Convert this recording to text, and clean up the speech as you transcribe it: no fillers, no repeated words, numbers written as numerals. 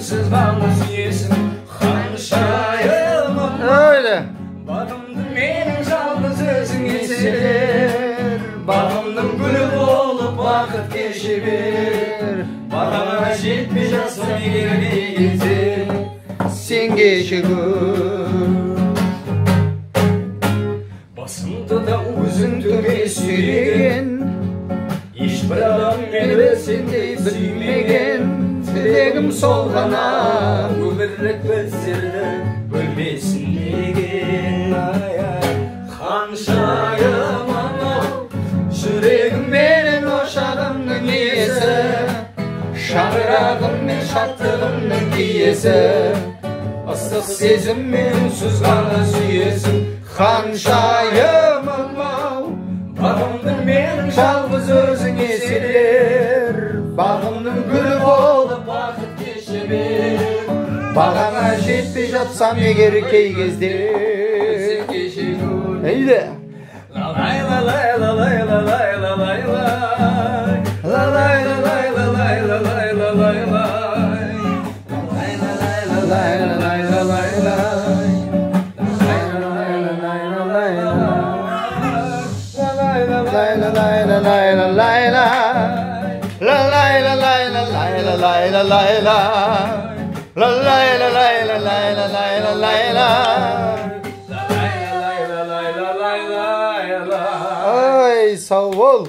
sızlanı süyesin Hanşayımım Öyle. Bağımdım benim жалғыз өзің yeter Bağımdım gülü olup vakit geçirir Bağına жетпей жатсам егер не келсе Sen geçigül. Басымды да өзің төбе сүйреген Ешбір адам мені сендей білмеген Тілегім сол ғана өмірлік біздерді бөлмесін деген Ханшайым анау жүрегім менің ошағымның иесі Шаңырағым мен шаттығымның киесі Ыстық сезім мен үнсіз ғана сүйесің Ханшайымым ау Бағымның менің жалғыз өзің еселер Бағымның гүлі болып бақыт кешебер Бағаңа жетпей жатсам егер кей кезде Eyde. Лалай лалай лалай лалай лалай лай Лалай лалай лалай лалай лалай лай Лалай лалай лалай лалай лалай лай Ay sağ ol.